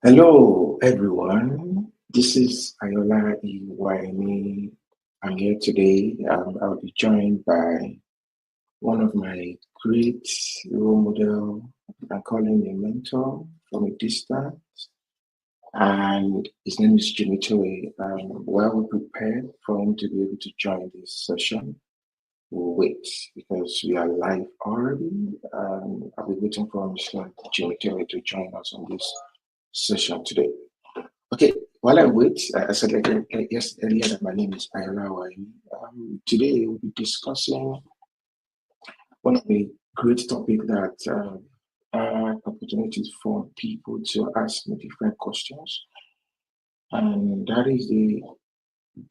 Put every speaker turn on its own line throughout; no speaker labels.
Hello, everyone. This is Ayola Iwaini. I'm here today. I'll be joined by one of my great role model. I call him a mentor from a distance, and his name is Jimmy Toy. While we prepared for him to be able to join this session, we'll wait because we are live already. I'll be waiting for Mr. Jimmy Toy to join us on this session today. Okay, while I wait, I said yes earlier that my name is Ayala Wai. Today we'll be discussing one of the great topic that are opportunities for people to ask me different questions, and that is the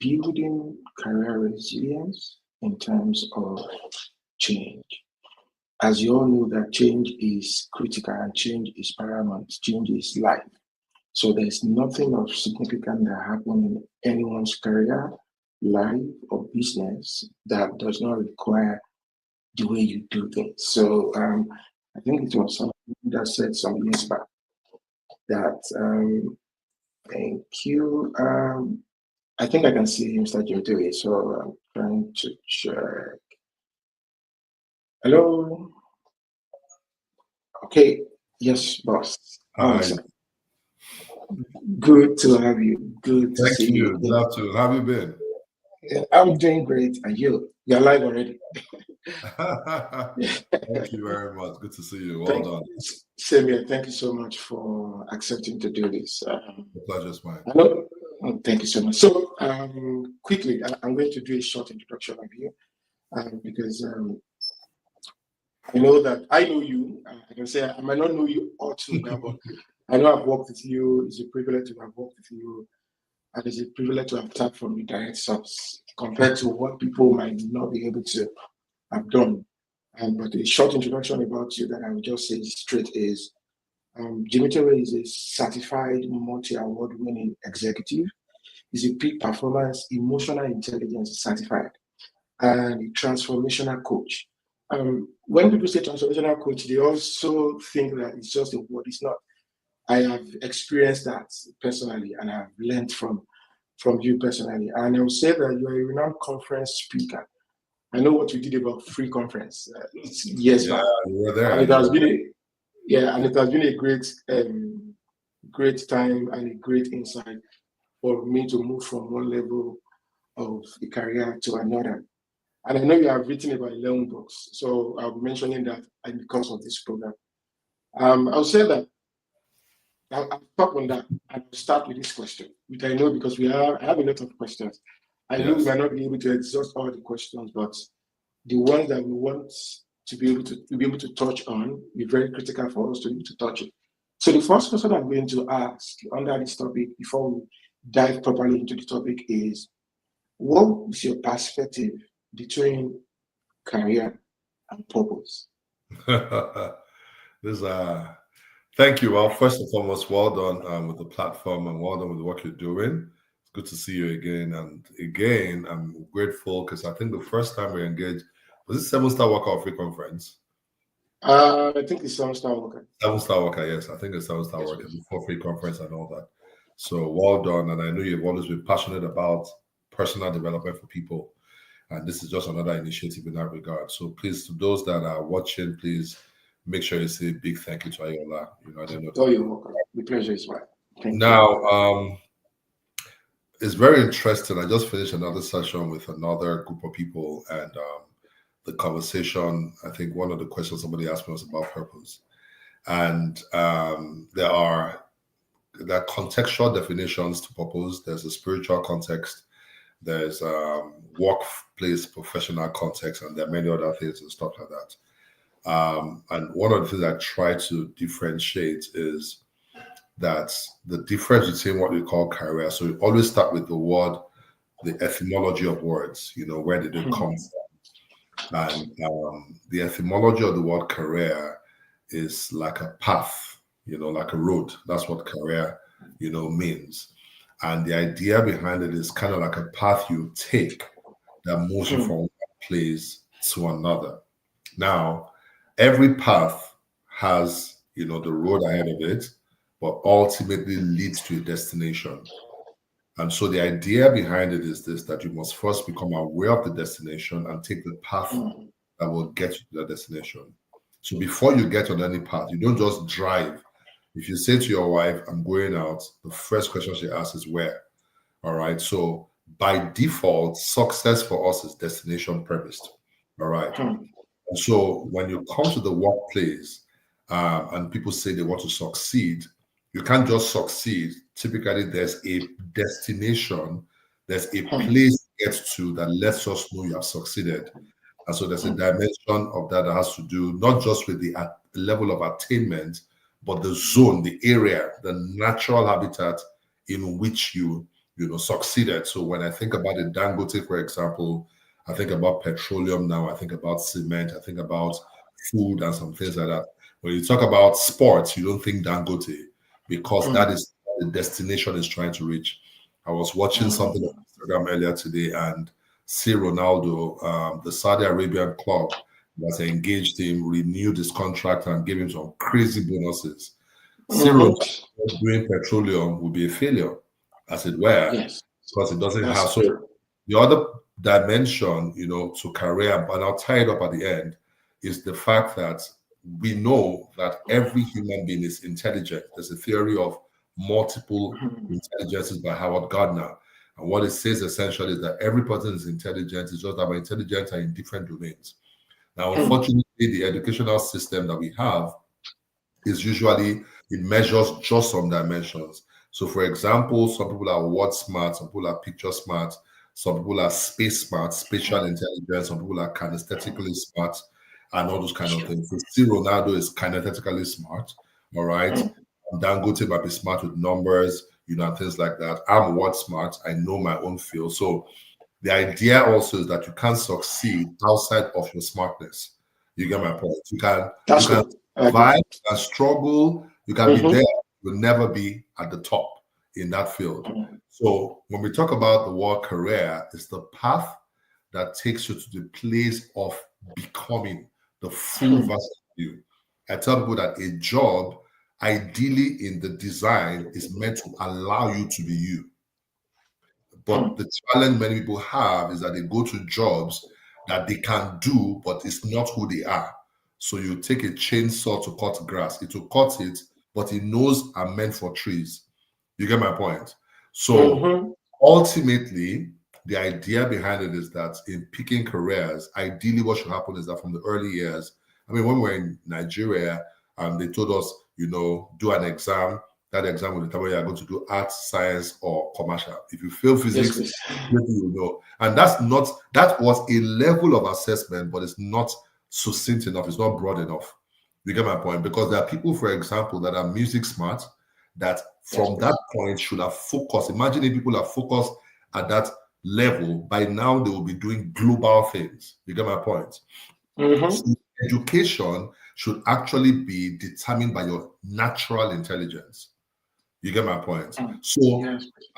building career resilience in terms of change. As you all know, that change is critical and change is paramount. Change is life. So there's nothing of significant that happened in anyone's career, life, or business that does not require the way you do things. So I think it was someone that said some years back that thank you. I think I can see Mr. Jim Dewey, so I'm trying to check. Hello. Okay. Yes, boss.
Hi,
Good to have you. Good to
thank
see you
you. Good
again.
afternoon. How have you been?
Yeah, I'm doing great. And you? You're live already.
Thank you very much. Good to see you. Well
Thank
done.
Same here. Thank you so much for accepting to do this.
The pleasure is mine.
I know. Thank you so much. So, quickly, I'm going to do a short introduction of you because I know that I know you. I can say I might not know you all too well, but I know I've worked with you. It's a privilege to have worked with you, and it's a privilege to have tapped from the direct source compared to what people might not be able to have done. But a short introduction about you that I will just say straight is Jimmy Terry is a certified multi-award winning executive. He's a peak performance emotional intelligence certified and a transformational coach. When people say transformational coach, they also think that it's just a word. It's not. I have experienced that personally and I've learned from you personally. And I will say that you are a renowned conference speaker. I know what you did about free conference years
Yeah,
back,
you were
and
there.
it has been a great time and a great insight for me to move from one level of a career to another. And I know you have written about 11 books, so I'll be mentioning that because of this program. I'll say that I'll talk on that and I'll start with this question, which I know because I have a lot of questions. I know we
Yes.
might not be able to exhaust all the questions, but the ones that we want to be able to touch on be very critical for us to be able to touch it. So the first question I'm going to ask under this topic before we dive properly into the topic is what is your perspective between career and purpose?
This thank you. Well, first and foremost, well done with the platform and well done with the work you're doing. It's good to see you again. And again, I'm grateful because I think the first time we engaged was this Seven Star Worker Free Conference.
I think it's some Star Walker.
Seven Star Worker, yes, I think it's Seven Star
Yes,
Worker
please.
before free conference and all that. So well done, and I know you've always been passionate about personal development for people, and this is just another initiative in that regard. So please, to those that are watching, please make sure you say a big thank you to Ayola. I don't know
Oh,
that.
you're welcome. The pleasure is mine. Thank you.
Now, it's very interesting. I just finished another session with another group of people, and the conversation. I think one of the questions somebody asked me was about purpose, and there are contextual definitions to purpose. There's a spiritual context, there's workplace professional context, and there are many other things and stuff like that. And one of the things I try to differentiate is that the difference between what we call career. So we always start with the etymology of words, where did it come from? And the etymology of the word career is like a path, like a road. That's what career, means. And the idea behind it is kind of like a path you take that moves you from one place to another. Now, every path has, the road ahead of it, but ultimately leads to a destination. And so the idea behind it is this, that you must first become aware of the destination and take the path that will get you to that destination. So before you get on any path, you don't just drive. If you say to your wife, I'm going out, the first question she asks is where? All right. So by default, success for us is destination premised. All right. And so when you come to the workplace and people say they want to succeed, you can't just succeed. Typically, there's a destination, there's a place to get to that lets us know you have succeeded. And so there's a dimension of that has to do not just with the level of attainment, but the zone, the area, the natural habitat in which you succeeded. So when I think about a Dangote, for example, I think about petroleum now, I think about cement, I think about food and some things like that. When you talk about sports, you don't think Dangote because that is the destination is trying to reach. I was watching something on Instagram earlier today and see Ronaldo, the Saudi Arabian club that engaged him, renewed his contract and gave him some crazy bonuses. See Ronaldo doing petroleum would be a failure, as it were, because it doesn't have. So the other dimension, to career, but I'll tie it up at the end, is the fact that we know that every human being is intelligent. There's a theory of multiple intelligences by Howard Gardner. And what it says essentially is that every person is intelligent. It's just that our intelligence are in different domains. Now, unfortunately, the educational system that we have is usually, it measures just some dimensions. So, for example, some people are word smart, some people are picture smart, some people are space smart, spatial intelligence, some people are kinesthetically smart, and all those kind of things. So, still, Ronaldo is kinesthetically smart, all right? Dangote might be smart with numbers, and things like that. I'm word smart. I know my own field. So the idea also is that you can't succeed outside of your smartness. You get my point? You can survive, you can struggle, you can be there, you'll never be at the top in that field. So when we talk about the word career, it's the path that takes you to the place of becoming the full version of you. I tell people that a job, ideally in the design, is meant to allow you to be you. But the challenge many people have is that they go to jobs that they can do, but it's not who they are. So you take a chainsaw to cut grass. It will cut it, but it knows are meant for trees. You get my point? So ultimately, the idea behind it is that in picking careers, ideally what should happen is that from the early years, I mean, when we were in Nigeria, they told us, do an exam. That exam will determine you are going to do arts, science, or commercial. If you fail physics, you know. And that was a level of assessment, but it's not succinct enough. It's not broad enough. You get my point? Because there are people, for example, that are music smart, that from that point should have focused. Imagine if people are focused at that level, by now they will be doing global things. You get my point? So education should actually be determined by your natural intelligence. You get my point? So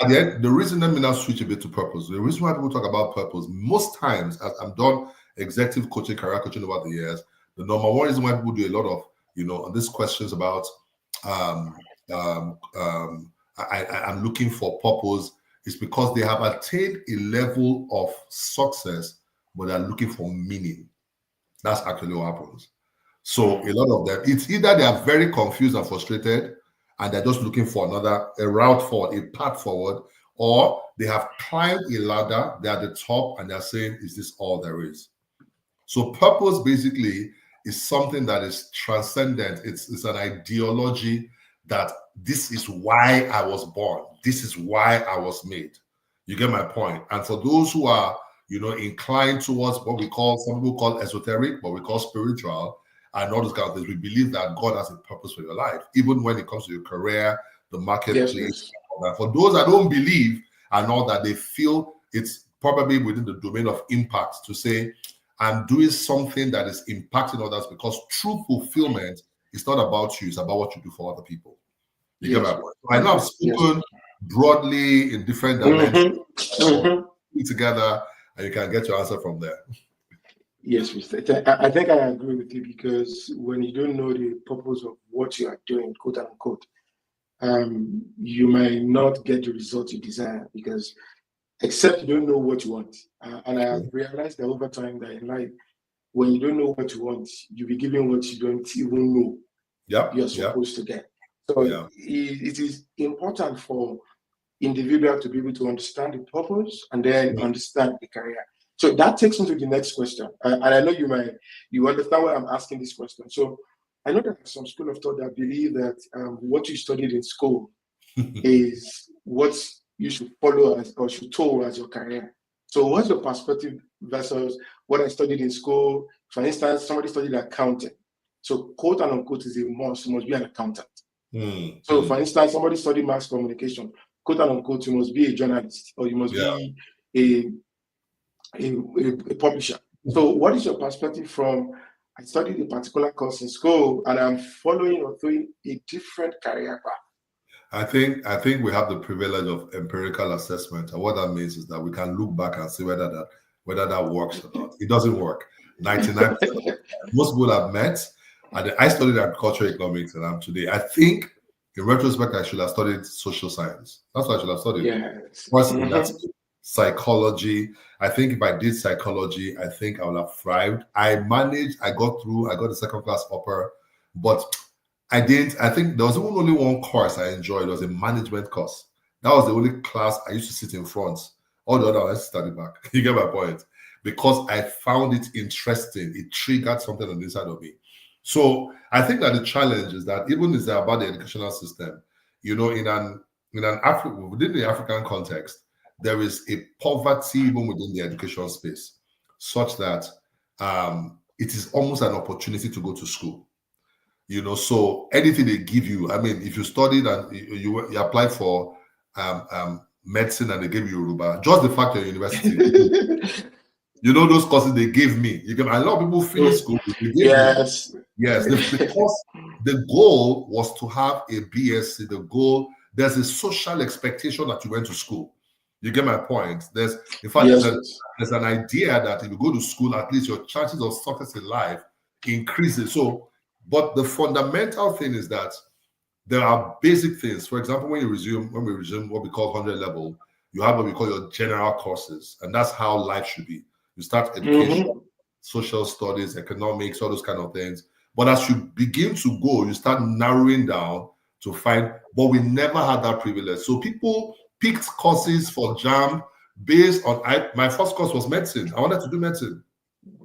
at the end, the reason, let me now switch a bit to purpose. The reason why people talk about purpose, most times, as I'm done executive coaching, career coaching over the years, the number one reason why people do a lot of, these questions about I'm looking for purpose is because they have attained a level of success, but they're looking for meaning. That's actually what happens. So a lot of them, it's either they are very confused and frustrated and they're just looking for a route forward, a path forward, or they have climbed a ladder, they're at the top and they're saying, is this all there is? So purpose basically is something that is transcendent. It's an ideology that this is why I was born. This is why I was made. You get my point? And for those who are, inclined towards what some people call esoteric, what we call spiritual, and all those kind of things, we believe that God has a purpose for your life, even when it comes to your career, the marketplace. For those that don't believe and all that, they feel it's probably within the domain of impact to say, I'm doing something that is impacting others, because true fulfillment is not about you, it's about what you do for other people. You get my point? So I know I've spoken broadly in different dimensions, together, and you can get your answer from there.
Yes, I think I agree with you, because when you don't know the purpose of what you are doing, quote unquote, you might not get the result you desire, because except you don't know what you want. And I have realized that over time that in life, when you don't know what you want, you'll be given what you don't even know you're supposed to get. So it is important for individual to be able to understand the purpose and then understand the career. So that takes me to the next question. And I know you understand why I'm asking this question. So I know that some school of thought that believe that what you studied in school is what you should follow as, or should toll as your career. So what's your perspective versus what I studied in school? For instance, somebody studied accounting. So quote and unquote is a must, you must be an accountant. So for instance, somebody studied mass communication, quote and unquote, you must be a journalist or you must be a publisher. So what is your perspective from, I studied a particular course in school and I'm following or doing a different career path?
I think we have the privilege of empirical assessment, and what that means is that we can look back and see whether that works or not. It doesn't work. 99%. Most people I've met, and I studied agricultural economics, and I'm today. I think, in retrospect, I should have studied social science. That's what I should have studied.
Yes.
That's psychology. I think if I did psychology, I think I would have thrived. I got through. I got a second class upper, but I didn't. I think there was only one course I enjoyed. It was a management course. That was the only class I used to sit in front. All the other ones I studied back. You get my point? Because I found it interesting. It triggered something on the inside of me. So I think that the challenge is that even is about the educational system, in an within the African context, there is a poverty even within the education space, such that it is almost an opportunity to go to school. So anything they give you, I mean, if you studied and you applied for medicine and they gave you Yoruba, just the fact you're university, those courses they gave me. A lot of people finish school.
Yes.
Yes, because the goal was to have a BSc. There's a social expectation that you went to school. You get my point? There's an idea that if you go to school, at least your chances of success in life increases. So, but the fundamental thing is that there are basic things. For example, when we resume what we call 100 level, you have what we call your general courses, and that's how life should be. You start education, social studies, economics, all those kind of things. But as you begin to go, you start narrowing down to find, but we never had that privilege. So people picked courses for JAM based on, my first course was medicine. I wanted to do medicine.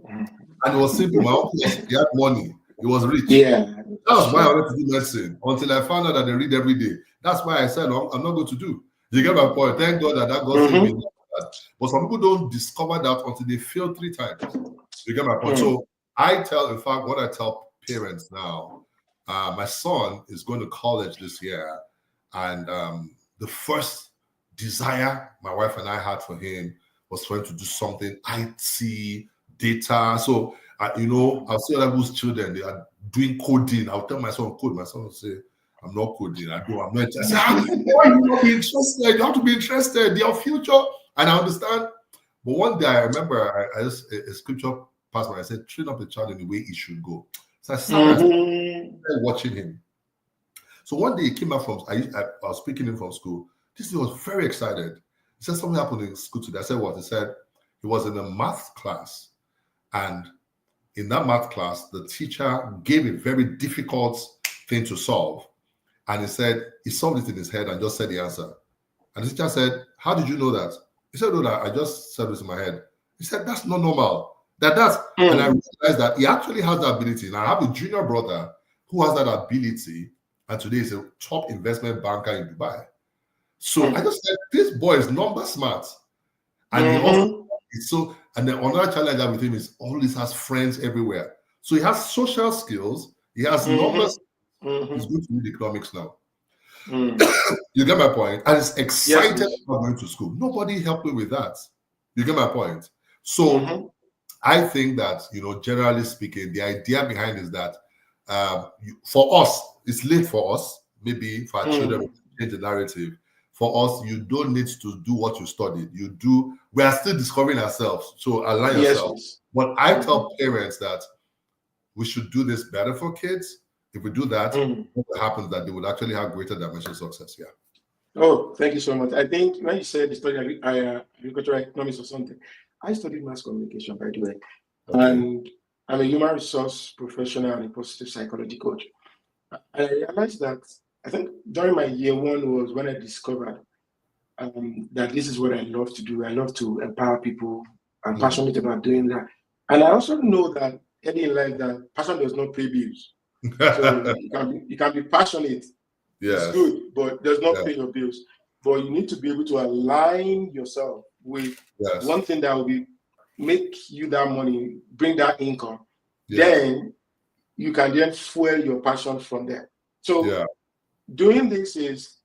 And it was simple. My uncle he had money. He was rich.
Yeah.
That was why I wanted to do medicine, until I found out that they read every day. That's why I said, no, I'm not going to do. You get my point? Thank God that got saved me. But some people don't discover that until they fail 3 times. You get my point? So in fact, what I tell parents now, my son is going to college this year, and the first desire my wife and I had for him was for him to do something IT, data. So, I'll see other people's children, they are doing coding. I'll tell my son code. My son will say, I'm not coding. I'm not. I say, why you not be interested? You have to be interested. Your future. And I understand. But one day I remember a scripture passed by. I said, train up a child in the way he should go. So I started watching him. So one day he came back from, I was picking him from school. This thing was very excited. He said, something happened in school today. I said, what? He said, he was in a math class. And in that math class, the teacher gave a very difficult thing to solve. And he said, he solved it in his head and just said the answer. And the teacher said, how did you know that? He said, no, I just said this in my head. He said, that's not normal. And I realized that he actually has that ability. And I have a junior brother who has that ability. And today he's a top investment banker in Dubai. So I just said, this boy is number smart. And he also and then another challenge I have with him is always has friends everywhere. So he has social skills, he has numbers. He's going to read economics now. You get my point? And he's excited about going to school. Nobody helped me with that. You get my point? So I think that, generally speaking, the idea behind is that for us, it's late for us, maybe for our children, change the narrative. For us, you don't need to do what you studied. We are still discovering ourselves. So align yourself. But I tell parents that we should do this better for kids. If we do that, what happens that they would actually have greater dimension success. Yeah.
Oh, thank you so much. I think when you said the study agricultural economics or something, I studied mass communication, by the way. Okay. And I'm a human resource professional and a positive psychology coach. I realized that I think during my year one was when I discovered that this is what I love to do. I love to empower people. I'm passionate about doing that. And I also know that early in life that passion does not pay bills. So you can be passionate. Yes. It's good, but does not pay your bills. But you need to be able to align yourself with one thing that will make you that money, bring that income. Then you can then fuel your passion from there. So doing this is,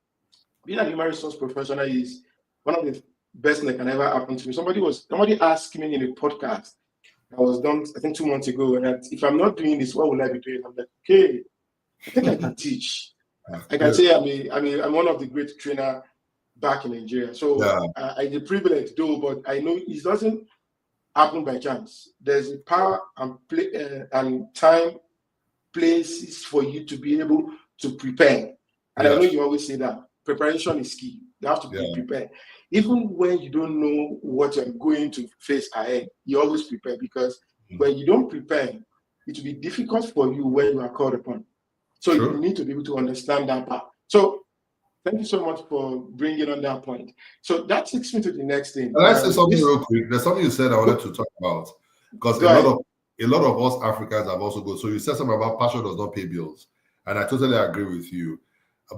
being a human resource professional is one of the best things that can ever happen to me. Somebody asked me in a podcast that was done, I think 2 months ago, that if I'm not doing this, what will I be doing? I'm like, okay, I think I can teach. I can say I'm one of the great trainer back in Nigeria. So I the privilege though, but I know it doesn't happen by chance. There's a power and time, places for you to be able to prepare. And I know you always say that preparation is key. You have to be prepared. Even when you don't know what you're going to face ahead, you always prepare, because when you don't prepare, it will be difficult for you when you are called upon. So you need to be able to understand that part. So thank you so much for bringing on that point. So that takes me to the next thing.
Can I say something real quick? There's something you said I wanted to talk about, because a lot of us Africans have also got. So you said something about passion does not pay bills, and I totally agree with you.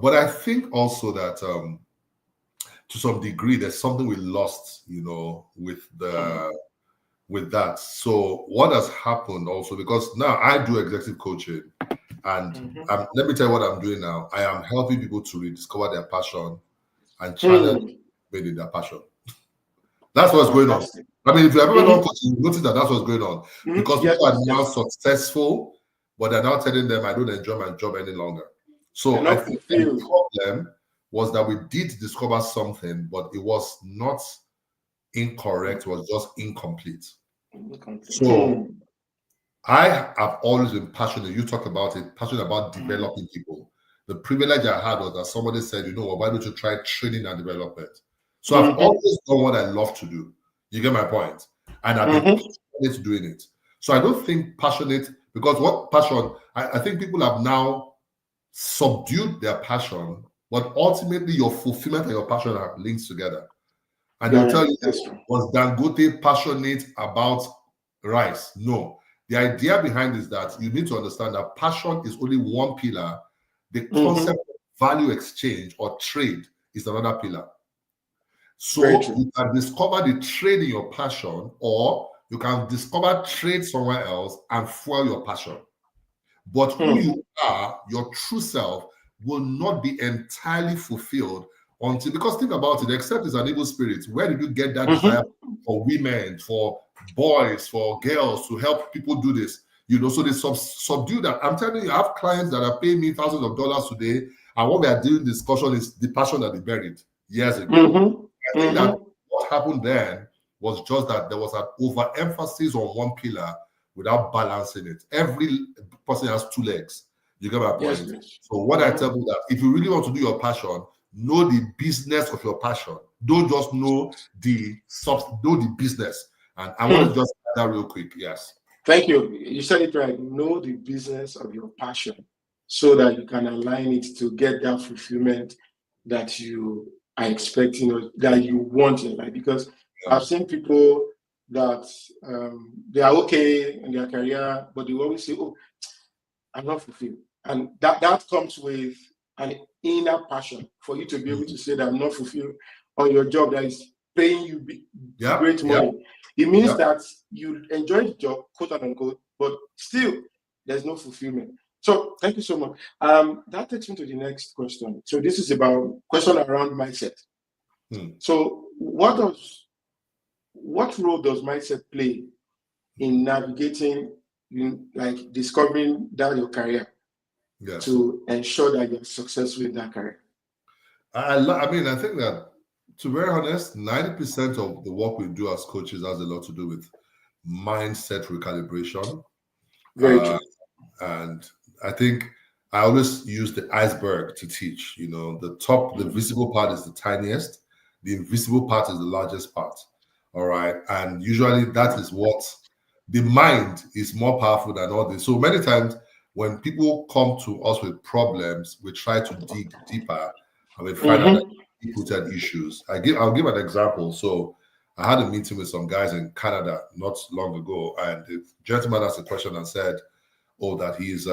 But I think also that to some degree there's something we lost, with that. So what has happened also, because now I do executive coaching. And let me tell you what I'm doing now. I am helping people to rediscover their passion and challenge maybe their passion. That's what's going on. I mean, if you've ever done coaching, you notice that that's what's going on. Because people are now successful, but they're now telling them, I don't enjoy my job any longer. So I think the problem was that we did discover something, but it was not incorrect, it was just incomplete. So I have always been passionate. You talked about it, passionate about developing people. The privilege I had was that somebody said, why don't you try training and development? So I've always done what I love to do. You get my point? And I've been passionate doing it. So I don't think passionate, because what passion, I think people have now subdued their passion, but ultimately your fulfillment and your passion are linked together. And they'll tell you, was Dangote passionate about rice? No. The idea behind is that you need to understand that passion is only one pillar. The concept of value exchange or trade is another pillar. So you can discover the trade in your passion, or you can discover trade somewhere else and fuel your passion. But who you are, your true self, will not be entirely fulfilled until, because think about it, except it's an evil spirit. Where did you get that desire for women, for boys, for girls to help people do this? So they subdue that. I'm telling you, I have clients that are paying me thousands of dollars today, and what we are doing discussion is the passion that they buried years ago. I think that what happened then was just that there was an overemphasis on one pillar without balancing it. Every person has two legs. You get my point? Yes. So what I tell you that if you really want to do your passion, know the business of your passion. Don't just know the business. And I want to just add that real quick. Yes.
Thank you. You said it right. Know the business of your passion so that you can align it to get that fulfillment that you are expecting or that you want in life. Because I've seen people that they are okay in their career, but they always say, oh, I'm not fulfilled. And that comes with an inner passion for you to be able to say that I'm not fulfilled on your job that is paying you great money. It means that you enjoy the job, quote unquote, but still there's no fulfillment. So thank you so much. That takes me to the next question. So this is about question around mindset. So what role does mindset play in navigating, like discovering that your career to ensure that you're successful in that career?
I think that, to be very honest, 90% of the work we do as coaches has a lot to do with mindset recalibration.
Very true.
And I think I always use the iceberg to teach. You know, the top, the visible part is the tiniest, the invisible part is the largest part. All right. And usually that is what the mind is more powerful than all this. So many times when people come to us with problems, we try to dig deeper and we find out that deep-rooted issues. I'll give an example. So I had a meeting with some guys in Canada not long ago, and the gentleman asked a question and said, "Oh, that he's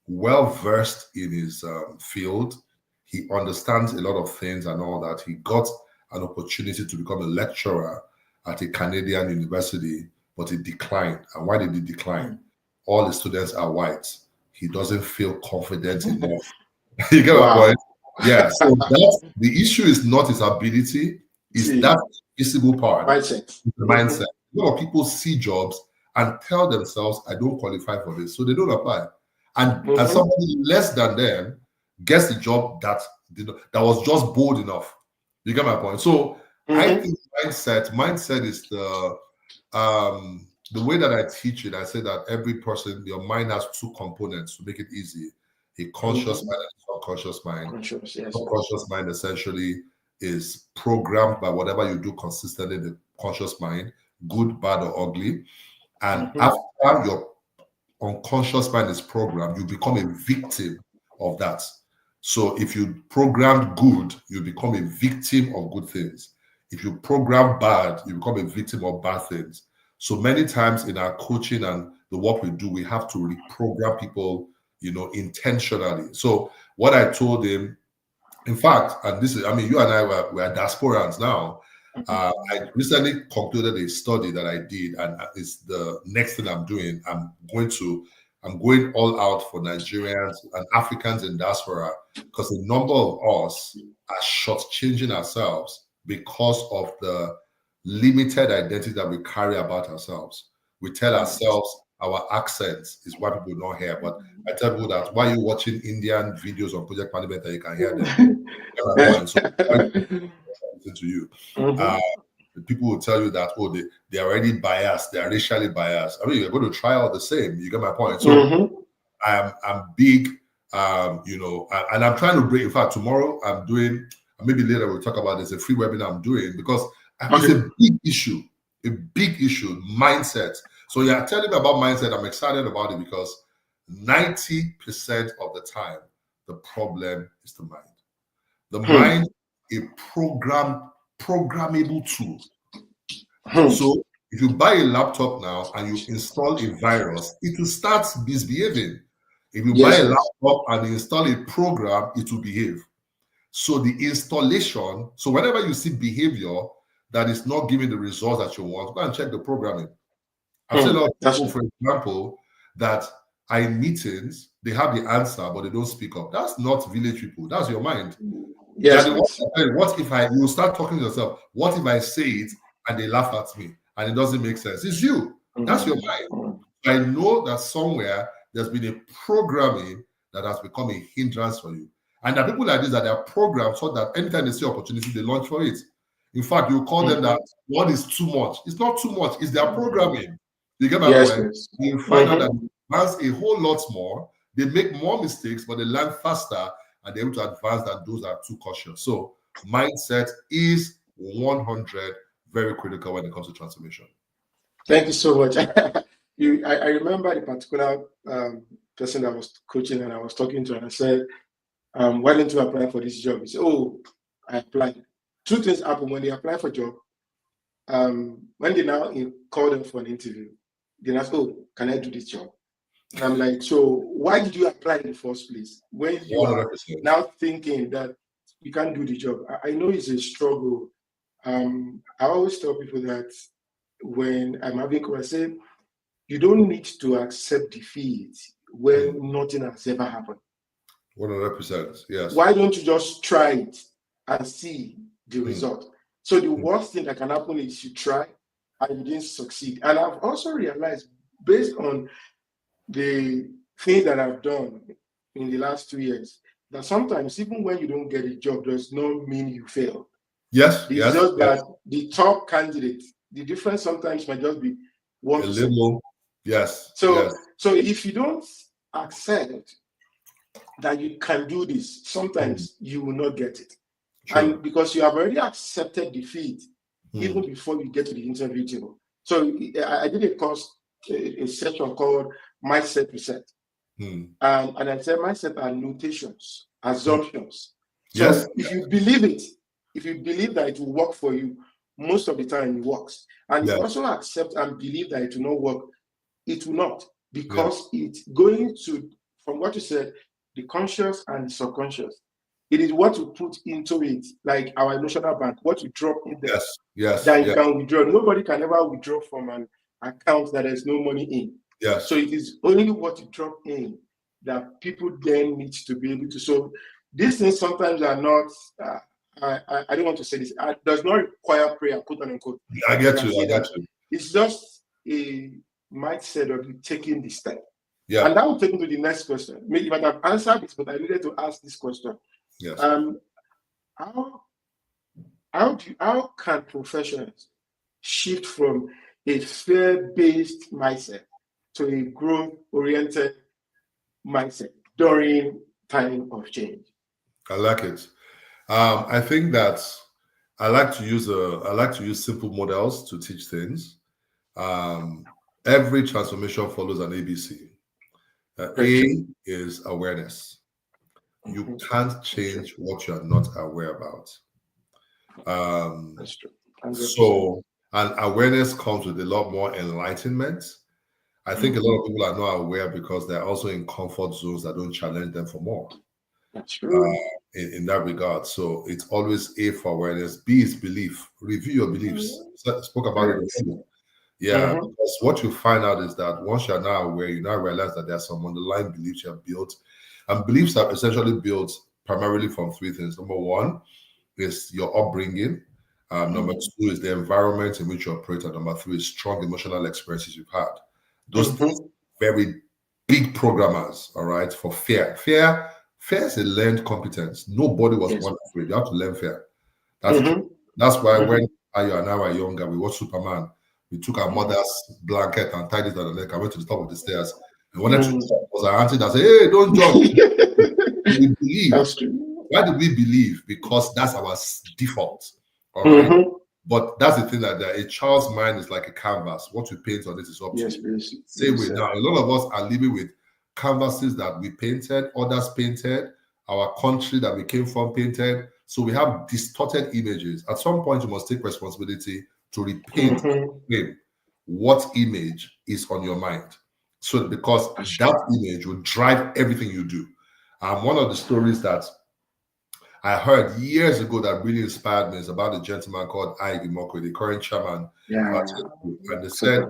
well versed in his field. He understands a lot of things and all that. He got an opportunity to become a lecturer at a Canadian university, but he declined. And why did he decline? All the students are white. He doesn't feel confident enough." You get my point? Yeah. So the issue is not his ability, it's that visible part.
Mindset.
The mindset. A lot of people see jobs and tell themselves, I don't qualify for this, so they don't apply. And somebody less than them gets the job that was just bold enough. You get my point? So I think mindset is the way that I teach it. I say that every person, your mind has two components to make it easy: a conscious mind and a subconscious mind. Subconscious mind essentially is programmed by whatever you do consistently in the conscious mind, good, bad, or ugly. And after your unconscious mind is programmed, you become a victim of that. So if you programmed good, you become a victim of good things. If you program bad, you become a victim of bad things. So many times in our coaching and the work we do, we have to reprogram people, you know, intentionally. So what I told him, in fact, and this is, I mean, you and I we're diasporans now. I recently concluded a study that I did, and it's the next thing I'm doing. I'm going all out for Nigerians and Africans in diaspora, because a number of us are shortchanging ourselves because of the limited identity that we carry about ourselves. We tell ourselves our accents is why people don't hear, but I tell people that why are you watching Indian videos on Project Parliament that you can hear them? So, listen to you. People will tell you that, oh, they're already biased, they're racially biased. I mean, you're going to try all the same. You get my point? So I'm big, you know, and I'm trying to bring, in fact, tomorrow I'm doing, maybe later we'll talk about this, a free webinar I'm doing, because it's a big issue, mindset. So you're telling me about mindset, I'm excited about it because 90% of the time, the problem is the mind. The mind, a programmable tool. So if you buy a laptop now and you install a virus, it will start misbehaving. If you buy a laptop and you install a program, it will behave. So the installation, so whenever you see behavior that is not giving the results that you want, go and check the programming. I've seen a lot of people, for example, that are in meetings, they have the answer, but they don't speak up. That's not village people. That's your mind. What if you start talking to yourself? What if I say it and they laugh at me and it doesn't make sense? It's you. That's your mind. I know that somewhere there's been a programming that has become a hindrance for you. And there are people like this that are programmed so that anytime they see opportunity, they launch for it. In fact, you call them that what is too much. It's not too much. It's their programming. You get my point? You find out that they advance a whole lot more. They make more mistakes, but they learn faster and they're able to advance than those that are too cautious. So mindset is 100 very critical when it comes to transformation.
Thank you so much. I remember the particular person that I was coaching and I was talking to, and I said, why didn't you apply for this job? He said, oh, I applied. Two things happen when they apply for a job. When they now call them for an interview, they ask, oh, can I do this job? And I'm like, so why did you apply in the first place when you 100%. Are now thinking that you can't do the job? I know it's a struggle. I always tell people that when I'm having conversation, you don't need to accept defeat when nothing has ever happened.
100%, yes.
Why don't you just try it and see the result? So the worst thing that can happen is you try and you didn't succeed. And I've also realized, based on the things that I've done in the last 2 years, that sometimes even when you don't get a job does not mean you fail.
Yes,
it's just that the top candidate, the difference sometimes might just be 1%.
A little, yes.
So if you don't accept that you can do this, sometimes you will not get it.
True.
And because you have already accepted defeat even before you get to the interview table. So I did a course, a session called Mindset Reset. And I said mindset are notations, assumptions. So
Yes.
if you believe it, if you believe that it will work for you, most of the time it works. And if you also accept and believe that it will not work, it will not, because it's going to, from what you said, the conscious and the subconscious. It is what you put into it, like our emotional bank, what you drop in there. That you can withdraw. Nobody can ever withdraw from an account that there's no money in. So it is only what you drop in that people then need to be able to. So these things sometimes are not, I don't want to say this, does not require prayer, quote unquote.
I get you.
It's just a mindset of you taking the step. And that will take me to the next question. Maybe if I have answered this, but I needed to ask this question. How can professionals shift from a fear-based mindset to a growth-oriented mindset during time of change?
I like it. I think that I like to use simple models to teach things. Every transformation follows an ABC. A is awareness. You can't change what you are not aware about.
That's true.
So, and awareness comes with a lot more enlightenment. I think a lot of people are not aware because they're also in comfort zones that don't challenge them for more.
That's true.
In that regard. So it's always A for awareness. B is belief. Review your beliefs. Spoke about it before. Because what you find out is that once you're now aware, you now realize that there's some underlying beliefs you have built. And beliefs are essentially built primarily from three things. Number one is your upbringing. Number two is the environment in which you operate. And number three is strong emotional experiences you've had. Those things very big programmers, all right, for fear. Fear is a learned competence. Nobody was born afraid. You have to learn fear. That's why when Ayo and I were younger, we watched Superman. We took our mother's blanket and tied it on the neck and went to the top of the stairs. And wanted to jump. It was our auntie that said, "Hey, don't jump." We believe.
That's true.
Why do we believe? Because that's our default. All right. But that's the thing, that a child's mind is like a canvas. What we paint on it is up to you. Same way now, a lot of us are living with canvases that we painted, others painted, our country that we came from painted. So we have distorted images. At some point, you must take responsibility to repaint what image is on your mind. So because that image will drive everything you do. One of the stories that I heard years ago that really inspired me is about a gentleman called Ige Mokwe, the current chairman. And they said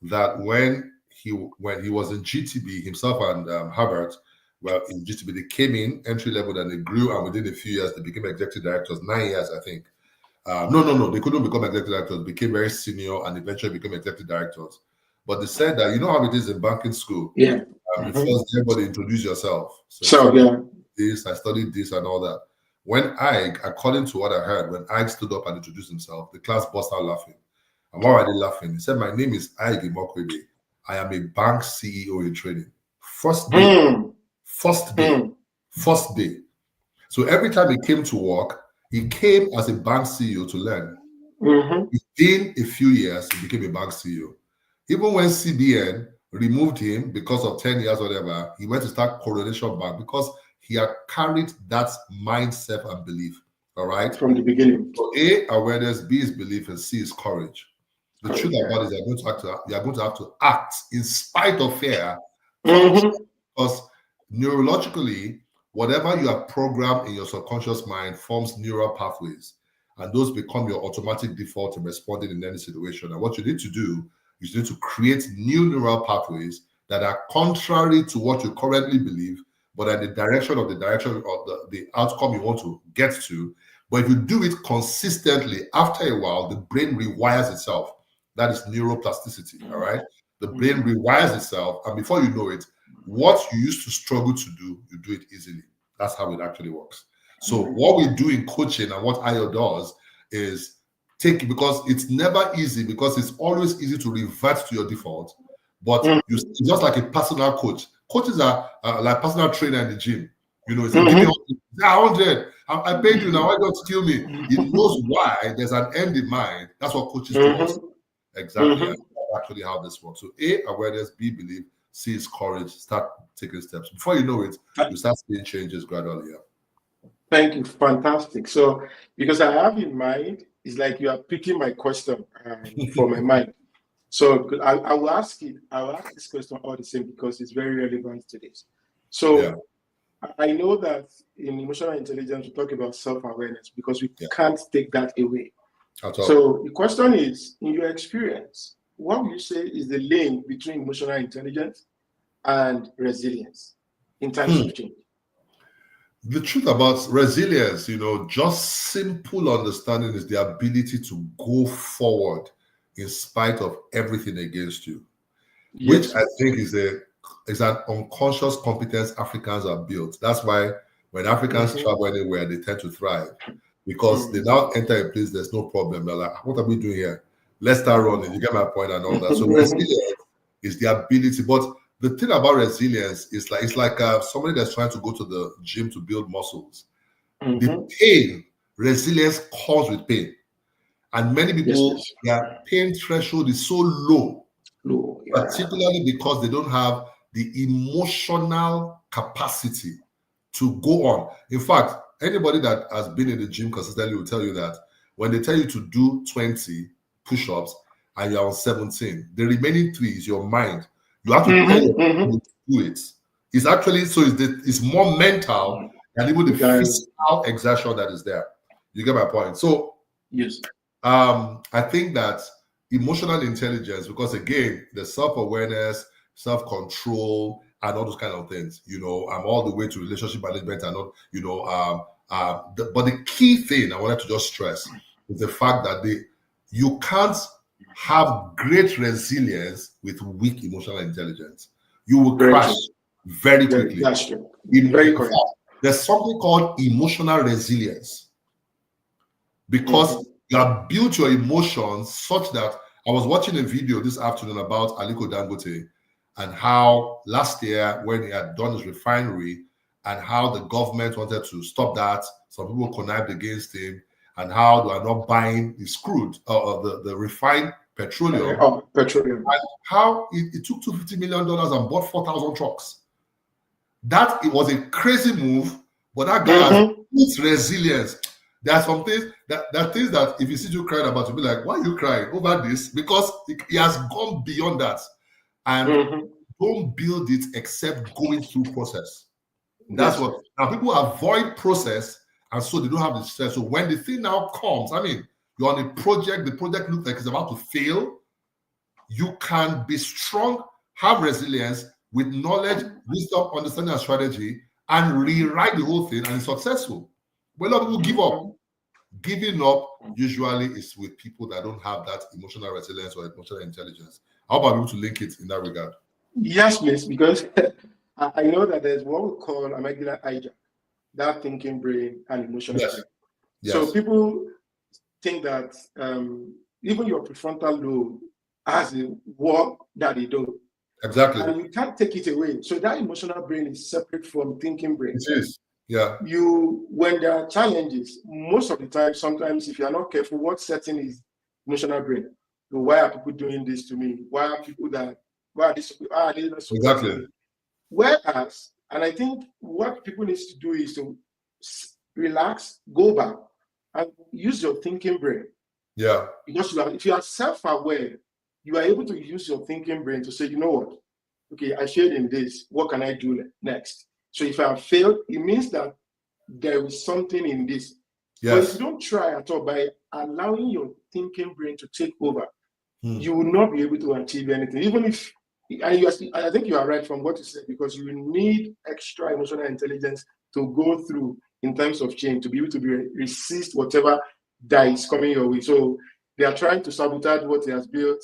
that when he was in GTB, himself and Herbert, well, in GTB, they came in entry level and they grew, and within a few years they became executive directors. 9 years, I think. No, they couldn't become executive directors. Became very senior and eventually became executive directors. But they said that, you know how it is in banking school. First, everybody introduce yourself. This, I studied this and all that. When Ike, according to what I heard, when Ike stood up and introduced himself, the class burst out laughing. And why are they laughing? He said, "My name is Ike Mokwebe. I am a bank CEO in training." First day. So every time he came to work, he came as a bank CEO to learn. Within a few years, he became a bank CEO. Even when CBN removed him because of 10 years or whatever, he went to start Coronation Bank because he had carried that mindset and belief, all right?
From the beginning.
So A, awareness, B is belief, and C is courage. The truth about it is you are going to have to act in spite of fear. Because neurologically, whatever you have programmed in your subconscious mind forms neural pathways. And those become your automatic default in responding in any situation. And what you need to do is you need to create new neural pathways that are contrary to what you currently believe, but in the direction of the outcome you want to get to. But if you do it consistently, after a while, the brain rewires itself. That is neuroplasticity, all right? The brain rewires itself, and before you know it, what you used to struggle to do, you do it easily. That's how it actually works. So what we do in coaching and what IO does is because it's never easy, because it's always easy to revert to your default, but it's just like a personal coach. coaches are like personal trainer in the gym. You know, it's like, give me 100. I paid you now. Why don't you kill me? He knows why. There's an end in mind. That's what coaches do also. Exactly. And that's actually how this works. So A, awareness, B, believe, C is courage. Start taking steps. Before you know it, you start seeing changes gradually.
Thank you. Fantastic. So, because I have in mind, it's like you are picking my question for my mind. So I will ask it. I will ask this question all the same because it's very relevant to this. So I know that in emotional intelligence we talk about self-awareness because we can't take that away. So the question is, in your experience, what would you say is the link between emotional intelligence and resilience in times of change?
The truth about resilience, you know, just simple understanding is the ability to go forward in spite of everything against you, which I think is an unconscious competence Africans are built. That's why when Africans travel anywhere, they tend to thrive because they now enter a place, there's no problem. They're like, what are we doing here? Let's start running. You get my point and all that. So resilience is the ability. But the thing about resilience is like, it's like somebody that's trying to go to the gym to build muscles. The pain, resilience comes with pain. And many people, their pain threshold is so low, particularly because they don't have the emotional capacity to go on. In fact, anybody that has been in the gym consistently will tell you that when they tell you to do 20 push-ups and you're on 17, the remaining 3 is your mind. You have to tell yourself to do it. It's actually, so it's more mental than even the physical exertion that is there. You get my point? So, I think that emotional intelligence, because again, the self-awareness, self-control, and all those kind of things, you know, I'm all the way to relationship management and all, you know, but the key thing I wanted to just stress is the fact that you can't have great resilience with weak emotional intelligence. You will crash very quickly.
That's true. Very correct.
There's something called emotional resilience because you have built your emotions such that I was watching a video this afternoon about Aliko Dangote and how last year when he had done his refinery and how the government wanted to stop that, some people connived against him, and how they are not buying his crude, the refined petroleum.
Petroleum.
And how it took $250 million and bought 4,000 trucks. That it was a crazy move, but that guy has built resilience. There are some things that things that if you see you crying about, you'll be like, why are you crying over this? Because he has gone beyond that. And don't build it except going through process. That's what now people avoid process, and so they don't have the stress. So when the thing now comes, I mean, you're on a project, the project looks like it's about to fail. You can be strong, have resilience with knowledge, wisdom, understanding, and strategy, and rewrite the whole thing, and it's successful. But a lot of people give up. Giving up usually is with people that don't have that emotional resilience or emotional intelligence. How about able to link it in that regard?
Yes, please, because I know that there's what we call amygdala hijack, that thinking brain and emotional brain. So people think that even your prefrontal lobe has a work that they do.
Exactly.
And you can't take it away. So that emotional brain is separate from thinking brain.
It is. Yeah.
When there are challenges, most of the time, sometimes if you are not careful, what setting is emotional brain? So why are people doing this to me? Why are people that? Why are they not supporting me? Whereas, and I think what people need to do is to relax, go back, and use your thinking brain.
Yeah.
Because if you are self-aware, you are able to use your thinking brain to say, you know what? Okay, I failed in this. What can I do next? So if I have failed, it means that there is something in this. But if you don't try at all, by allowing your thinking brain to take over, you will not be able to achieve anything. Even if, and I think you are right from what you said, because you need extra emotional intelligence to go through in terms of change, to be able to resist whatever that is coming your way. So they are trying to sabotage what he has built.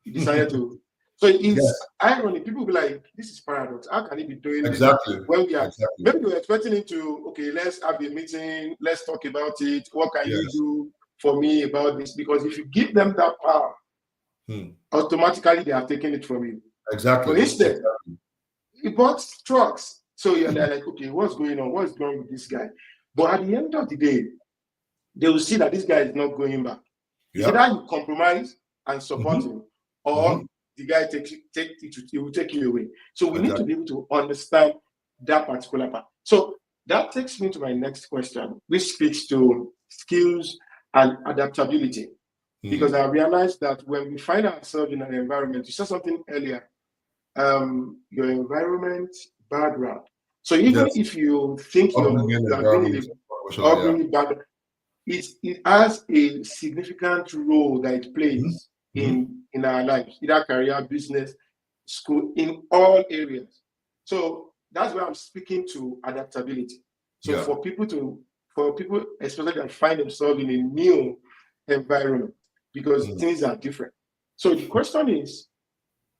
He decided to. So it's ironic. People will be like, this is paradox. How can he be doing this when we are maybe we're expecting him to, okay, let's have a meeting, let's talk about it. What can you do for me about this? Because if you give them that power, automatically they are taking it from you.
Exactly.
But instead, he bought trucks. So you're like, okay, what's going on? What's going on with this guy? But at the end of the day, they will see that this guy is not going back. Is it that you compromise and support him, or the guy he will take you away. So we need to be able to understand that particular part. So that takes me to my next question, which speaks to skills and adaptability. Because I realized that when we find ourselves in an environment, you said something earlier, your environment background. So even if you think you are being in a upbringing background, it has a significant role that it plays in our lives, either career, business, school, in all areas. So that's why I'm speaking to adaptability. So for people, especially that find themselves in a new environment, because things are different. So the question is,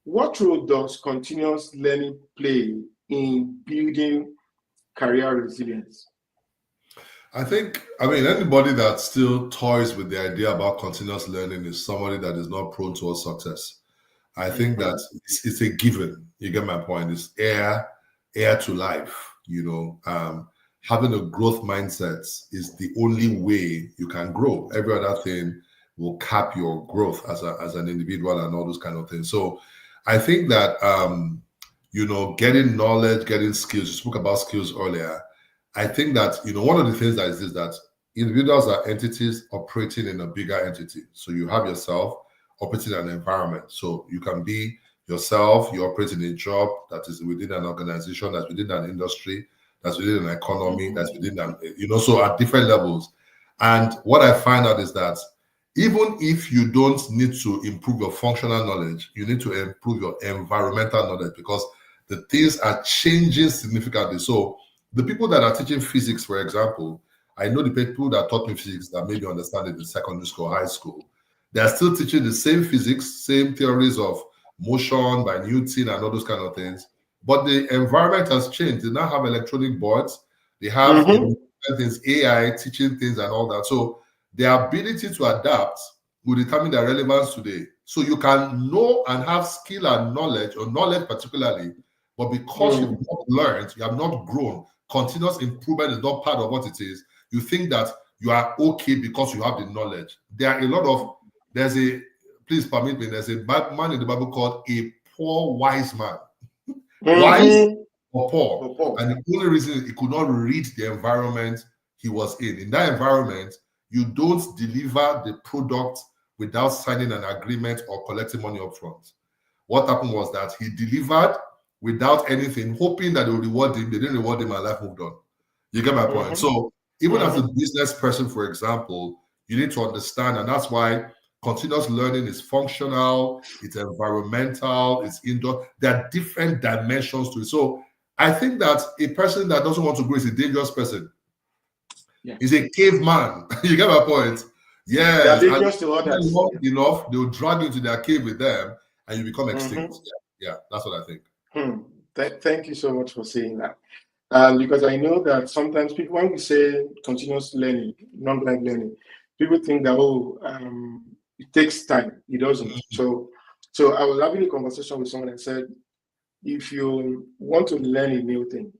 what role does continuous learning play in building career resilience?
I mean, anybody that still toys with the idea about continuous learning is somebody that is not prone towards success. I think that it's a given. You get my point. It's air to life. Having a growth mindset is the only way you can grow. Every other thing will cap your growth as an individual and all those kind of things. So I think that getting knowledge, getting skills. You spoke about skills earlier. I think that one of the things that is that individuals are entities operating in a bigger entity. So you have yourself operating in an environment. So you can be yourself. You operate in a job that is within an organization, that's within an industry, that's within an economy, that's within an so at different levels. And what I find out is that even if you don't need to improve your functional knowledge, you need to improve your environmental knowledge, because the things are changing significantly. So the people that are teaching physics, for example, I know the people that taught me physics that maybe understand it in secondary school, high school, they are still teaching the same physics, same theories of motion by Newton and all those kind of things. But the environment has changed. They now have electronic boards. They have things, AI teaching things and all that. So their ability to adapt will determine their relevance today. So you can know and have skill and knowledge, or knowledge particularly, but because you've not learned, you have not grown, continuous improvement is not part of what it is. You think that you are okay because you have the knowledge. Please permit me, there's a man in the Bible called a poor wise man. Wise or poor. And the only reason he could not read the environment he was in. In that environment, you don't deliver the product without signing an agreement or collecting money up front. What happened was that he delivered without anything, hoping that they will reward him. They didn't reward him and life moved on. You get my point? So even as a business person, for example, you need to understand, and that's why continuous learning is functional, it's environmental, it's indoor. There are different dimensions to it. So I think that a person that doesn't want to grow is a dangerous person. He's a caveman. You get my point? Yes.
They're dangerous to others.
Enough, they'll drag you into their cave with them and you become extinct. Yeah, that's what I think.
Thank you so much for saying that. Because I know that sometimes people, when we say continuous learning, non-life learning, people think that, it takes time. It doesn't. So I was having a conversation with someone and said, if you want to learn a new thing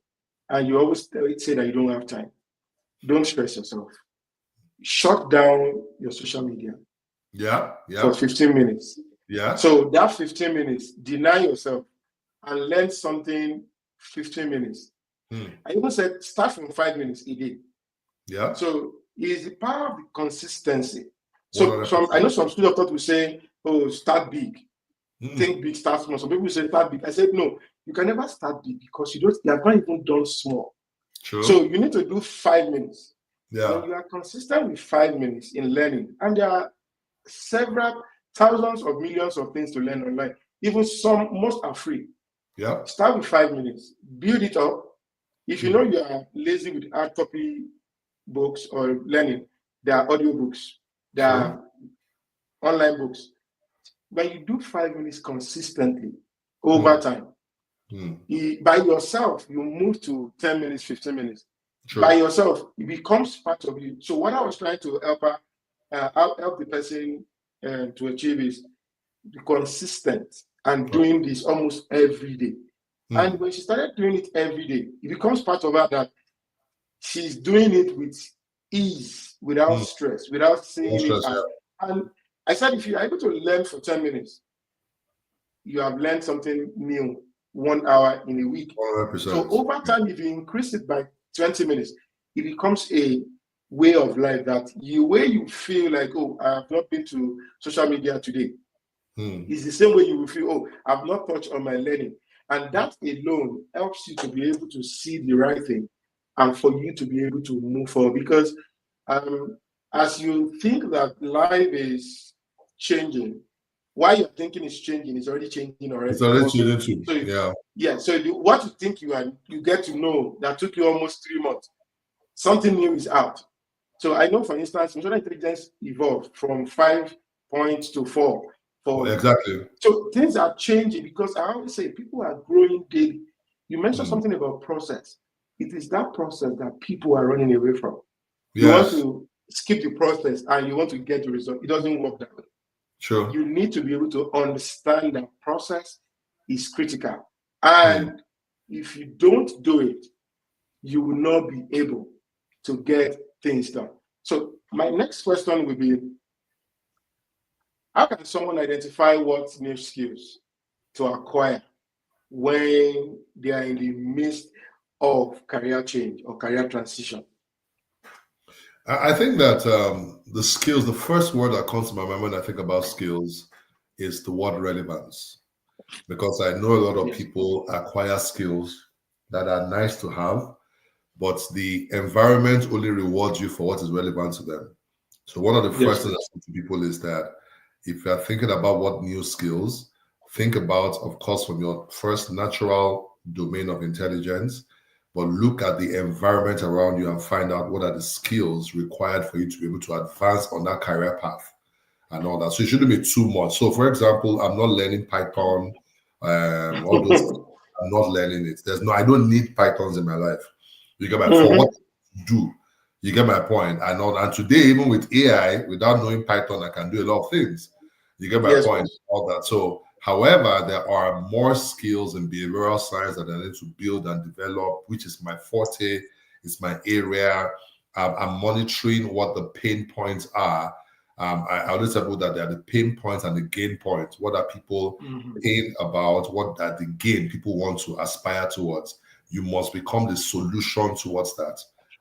and you always say that you don't have time, don't stress yourself. Shut down your social media. For 15 minutes. So that 15 minutes, deny yourself and learn something 15 minutes. I even said start from 5 minutes a day. So it's the power of the consistency. So I know some students thought we say, start big. Think big, start small. Some people say start big. I said, no, you can never start big because you have not even done small. So you need to do 5 minutes. When you are consistent with 5 minutes in learning, and there are several thousands of millions of things to learn online. Even most are free. Start with 5 minutes. Build it up. If you know you are lazy with hard copy books or learning, there are audio books, there are online books. When you do 5 minutes consistently over time, by yourself, you move to 10 minutes, 15 minutes. By yourself, it becomes part of you. So what I was trying to help the person to achieve is be consistent and doing this almost every day. And when she started doing it every day, it becomes part of her that she's doing it with ease, without stress, without seeing it. And I said, if you are able to learn for 10 minutes, you have learned something new 1 hour in a week.
100%.
So over time, if you increase it by 20 minutes, it becomes a way of life that way you feel like, oh, I have not been to social media today. It's the same way you will feel, oh, I've not touched on my learning. And that alone helps you to be able to see the right thing and for you to be able to move forward. Because as you think that life is changing, while you're thinking it's changing, it's already changing already.
It's already changing too.
So yeah. So what you think you get to know that took you almost 3 months, something new is out. So I know, for instance, emotional intelligence evolved from 5 points to 4.
Exactly.
So things are changing because I always say people are growing daily. You mentioned something about process. It is that process that people are running away from. You want to skip the process and you want to get the result. It doesn't work that way.
Sure.
You need to be able to understand that process is critical. And if you don't do it, you will not be able to get things done. So my next question will be, how can someone identify what new skills to acquire when they are in the midst of career change or career transition?
I think that the skills, the first word that comes to my mind when I think about skills is the word relevance. Because I know a lot of people acquire skills that are nice to have, but the environment only rewards you for what is relevant to them. So one of the first things I say to people is that if you're thinking about what new skills, think about, of course, from your first natural domain of intelligence, but look at the environment around you and find out what are the skills required for you to be able to advance on that career path and all that. So it shouldn't be too much. So for example, I'm not learning Python, all those, I'm not learning it. I don't need Pythons in my life. You get my point. For what to do, you get my point. And today, even with AI, without knowing Python, I can do a lot of things. You get my point. All that. So, however, there are more skills in behavioral science that I need to build and develop, which is my forte. It's my area. I'm monitoring what the pain points are. I always tell people that there are the pain points and the gain points. What are people pain about? What are the gain people want to aspire towards? You must become the solution towards that.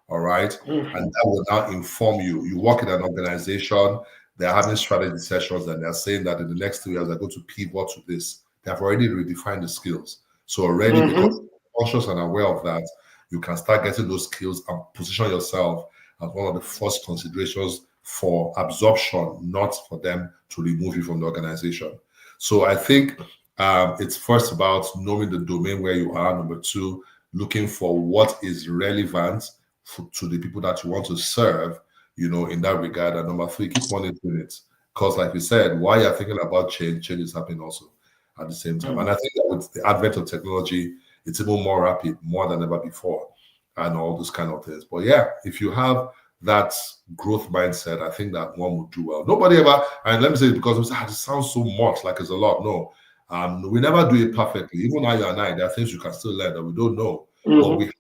All right. And that will now inform you. You work in an organization, they're having strategy sessions, and they're saying that in the next 2 years, they're going to pivot to this. They have already redefined the skills. So already, because you're conscious and aware of that, you can start getting those skills and position yourself as one of the first considerations for absorption, not for them to remove you from the organization. So I think it's first about knowing the domain where you are. Number two, looking for what is relevant to the people that you want to serve, in that regard. And number three, keep monitoring it. Because like we said, while you're thinking about change is happening also at the same time. And I think that with the advent of technology, it's even more rapid, more than ever before, and all those kind of things. But yeah, if you have that growth mindset, I think that one would do well. Nobody ever, and let me say it because it sounds so much like it's a lot. No, we never do it perfectly. Even now, you and I, there are things you can still learn that we don't know. But we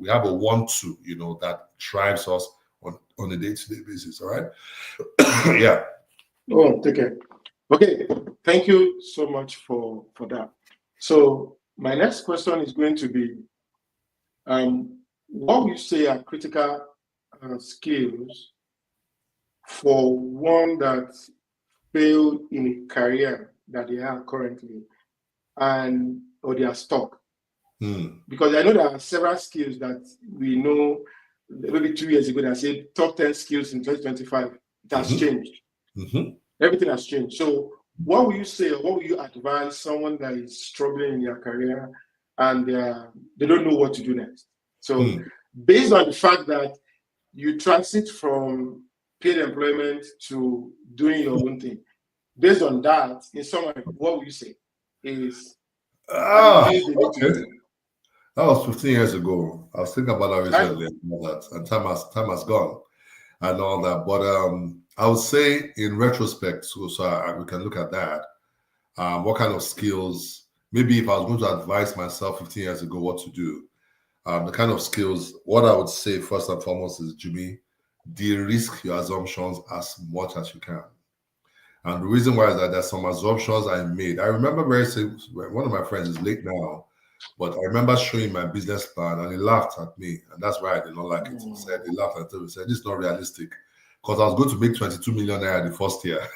have a want to, that drives us on a day-to-day basis. All right. Yeah.
Oh, okay. Thank you so much for that. So my next question is going to be, what would you say are critical skills for one that failed in a career that they are currently or they are stuck? Because I know there are several skills that we know, maybe 2 years ago, they said top 10 skills in 2025. It has changed. Everything has changed. So what will you say, or what will you advise someone that is struggling in their career and they don't know what to do next? So based on the fact that you transit from paid employment to doing your own thing, based on that, in summary, what would you say is
okay. That was 15 years ago. I was thinking about that recently and time has gone and all that. But I would say in retrospect, so we can look at that. What kind of skills maybe if I was going to advise myself 15 years ago what to do, the kind of skills, what I would say first and foremost is, Jimmy, de-risk your assumptions as much as you can. And the reason why is that there's some assumptions I made. I remember one of my friends is late now, but I remember showing my business plan and he laughed at me. And that's why I did not like it. He laughed at me and said, this is not realistic. Because I was going to make 22 million naira the first year.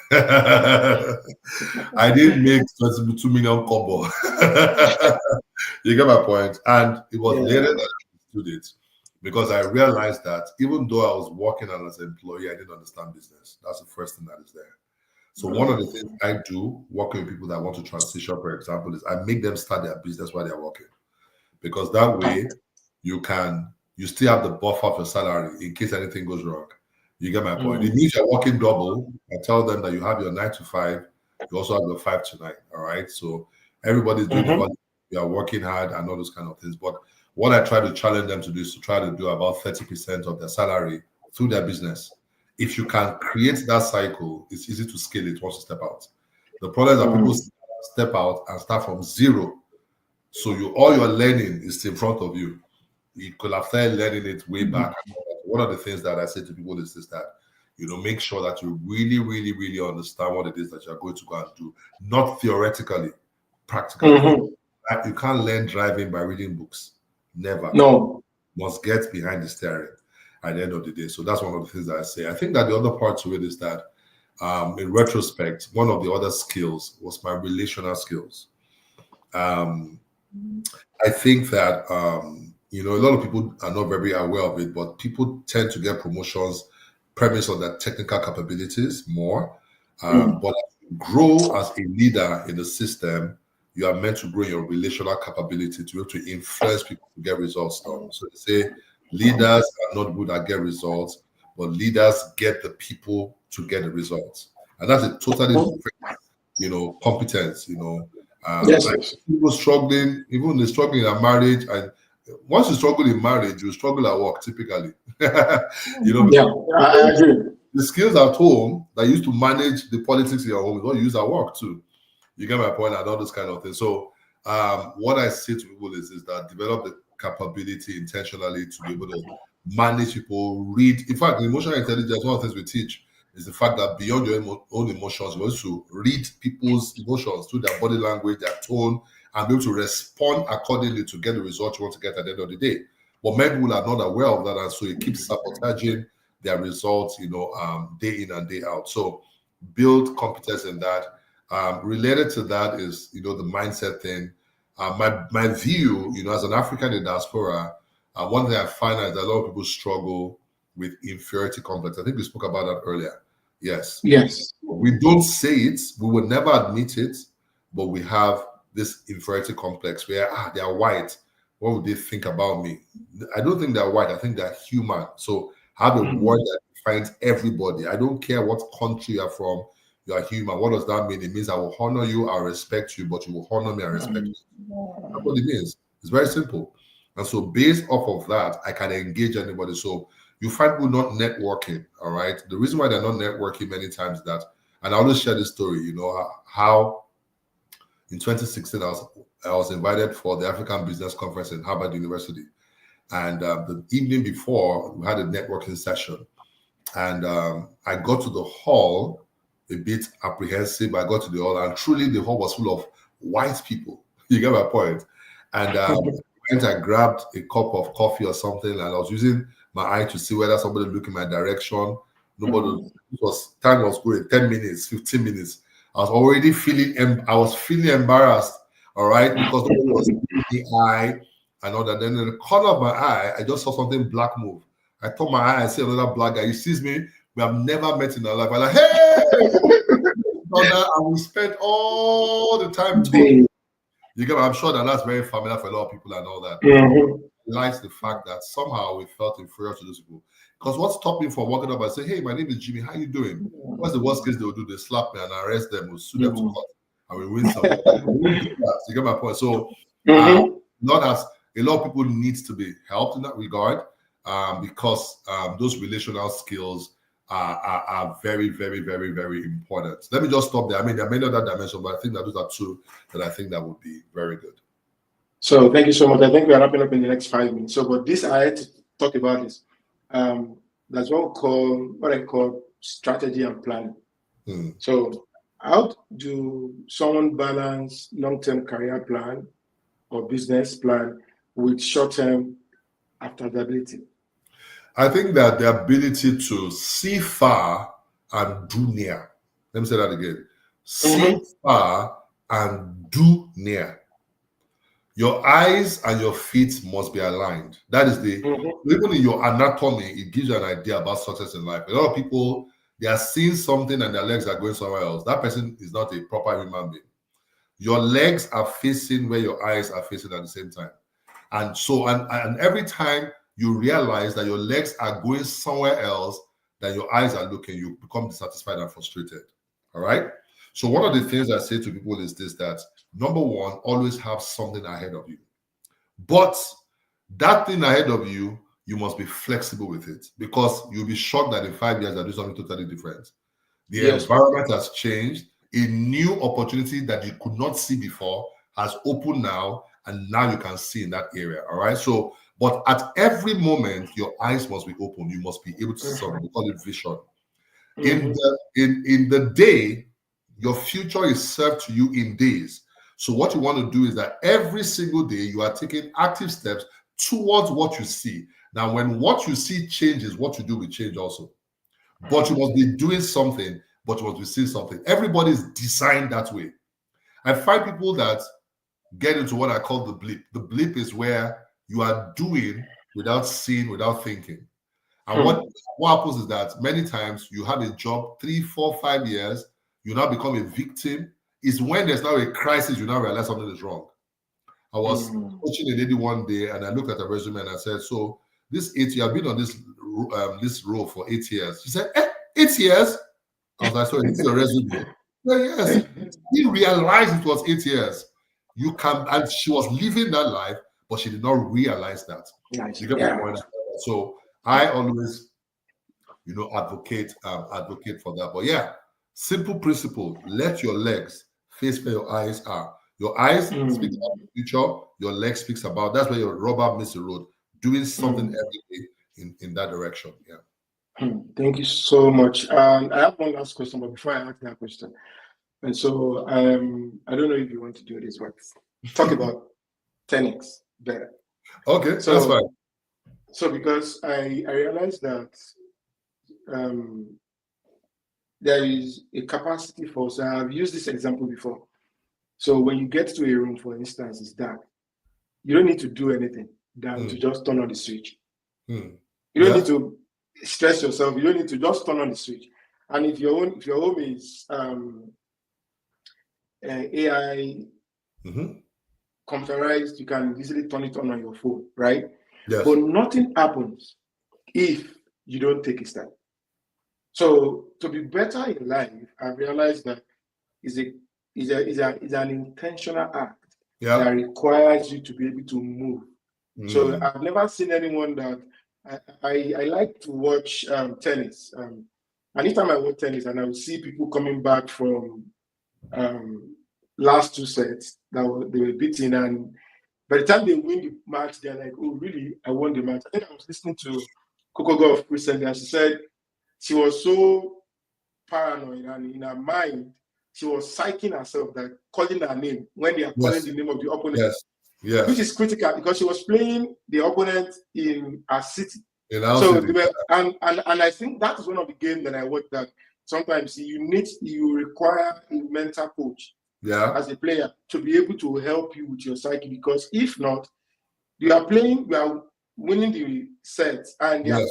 I didn't make 22 million combo. You get my point? And it was later that I understood it, because I realized that even though I was working as an employee, I didn't understand business. That's the first thing that is there. So one of the things I do working with people that want to transition, for example, is I make them start their business while they're working. Because that way you still have the buffer of your salary in case anything goes wrong. You get my point? It means you're working double. I tell them that you have your 9 to 5, you also have your 5 to 9. All right. So everybody's doing it, you are working hard and all those kind of things. But what I try to challenge them to do is to try to do about 30% of their salary through their business. If you can create that cycle, it's easy to scale it once you step out. The problem is that people step out and start from zero. So all your learning is in front of you. You could have started learning it way back. One of the things that I say to people is that, make sure that you really, really, really understand what it is that you're going to go and do. Not theoretically, practically. You can't learn driving by reading books. Never.
No.
Must get behind the steering at the end of the day. So that's one of the things that I say. I think that the other part to it is that, in retrospect, one of the other skills was my relational skills. I think that, a lot of people are not very aware of it, but people tend to get promotions premised on their technical capabilities more. But as you grow as a leader in the system, you are meant to grow your relational capability to be able to influence people to get results done. So they say leaders are not good at get results, but leaders get the people to get the results. And that's a totally different, competence,
Yes.
People struggling, even they're struggling in a marriage, and once you struggle in marriage, you struggle at work typically. I agree. The skills at home that you used to manage the politics in your home is what you use at work too. You get my point, and all this kind of thing. So what I say to people is that develop the capability intentionally to be able to manage people, read. In fact, emotional intelligence, one of the things we teach is the fact that beyond your own emotions, you also read people's emotions through their body language, their tone, and be able to respond accordingly to get the result you want to get at the end of the day. But many people are not aware of that, and so it keeps sabotaging their results, day in and day out. So build competence in that. Related to that is, the mindset thing. My view, as an African in diaspora, one thing I find is that a lot of people struggle with inferiority complex. I think we spoke about that earlier. Yes. We don't say it, we would never admit it, but we have this inferiority complex where they are white. What would they think about me? I don't think they're white. I think they're human. So have a word that defines everybody. I don't care what country you're from. You are human. What does that mean? It means I will honor you, I'll respect you, but you will honor me and respect me. That's what it means. It's very simple. And so based off of that, I can engage anybody. So you find people not networking, all right? The reason why they're not networking many times is that, and I always share this story, how in 2016, I was invited for the African Business Conference in Harvard University. And the evening before, we had a networking session. And I got to the hall a bit apprehensive. I got to the hall, and truly the hall was full of white people. You get my point? And I grabbed a cup of coffee or something, and I was using my eye to see whether somebody looked in my direction. Nobody. Time was going 10 minutes, 15 minutes. I was already feeling embarrassed, all right, because nobody was in the eye and all that. Then in the corner of my eye, I just saw something black move. I turned my eye and see another black guy. He sees me. We have never met in our life. I'm like, hey! And we spent all the time talking. I'm sure that's very familiar for a lot of people and all that. Realize the fact that somehow we felt inferior to those people. Because what stopped me from walking up and saying, hey, my name is Jimmy, how you doing? What's the worst case they will do? They slap me and arrest them, we'll sue them to court, and we win some. You get my point? So a lot of people need to be helped in that regard, because those relational skills are very, very, very, very important. Let me just stop there. I mean, there are many other dimensions, but I think that those are two that I think that would be very good.
So thank you so much. I think we are wrapping up in the next 5 minutes. So, but this I had to talk about this. That's what I call strategy and planning. So how do someone balance long-term career plan or business plan with short-term adaptability?
I think that the ability to see far and do near. Let me say that again. See far and do near. Your eyes and your feet must be aligned. That is even in your anatomy, it gives you an idea about success in life. A lot of people, they are seeing something and their legs are going somewhere else. That person is not a proper human being. Your legs are facing where your eyes are facing at the same time. And so, and every time you realize that your legs are going somewhere else than your eyes are looking, you become dissatisfied and frustrated. All right? So one of the things I say to people is this, that number one, always have something ahead of you. But that thing ahead of you, you must be flexible with it, because you'll be shocked that in 5 years, they'll do something totally different. The environment has changed. A new opportunity that you could not see before has opened now, and now you can see in that area. All right. So, but at every moment, your eyes must be open. You must be able to see something. We call it vision. In the day, your future is served to you in days. So what you want to do is that every single day you are taking active steps towards what you see. Now, when what you see changes, what you do will change also. But you must be doing something, but you must be seeing something. Everybody is designed that way. I find people that get into what I call the blip. The blip is where you are doing without seeing, without thinking. And what happens is that many times you have a job 3, 4, 5 years, you now become a victim. It's when there's now a crisis, you now realize something is wrong. I was coaching a lady one day and I looked at her resume and I said, so this 8 years, I've been on this role for 8 years. She said, 8 years? I was like, so is this your resume? Yes. He realized it was 8 years. You can, and she was living that life, but she did not realize that. So I always, advocate for that. But yeah, simple principle: let your legs face where your eyes are. Your eyes speak about the future. Your legs speaks about, that's where your rubber meets the road. Doing something every day in that direction. Yeah.
Thank you so much. I have one last question, but before I ask that question, and so I don't know if you want to do this, but talk about 10x better.
Okay, so that's fine.
So because I realized that there is a capacity for, so I've used this example before. So when you get to a room, for instance, it's dark. You don't need to do anything than to just turn on the switch. You don't need to stress yourself. You don't need to just turn on the switch. And if your home is AI computerized, you can easily turn it on your phone, right?
Yes.
But nothing happens if you don't take a step. So to be better in life, I realized that is an intentional act that requires you to be able to move. So I've never seen anyone that I like to watch tennis. Anytime I watch tennis, and I will see people coming back from last 2 sets that they were beaten, and by the time they win the match, they're like, "Oh, really? I won the match." I think I was listening to Coco Golf recently, and she said she was so paranoid, and in her mind, she was psyching herself that calling her name when they are calling the name of the opponent, which is critical because she was playing the opponent in her city. So they were, and I think that is one of the games that I watched that sometimes you require a mental coach as a player to be able to help you with your psyche, because if not, you are winning the set and you are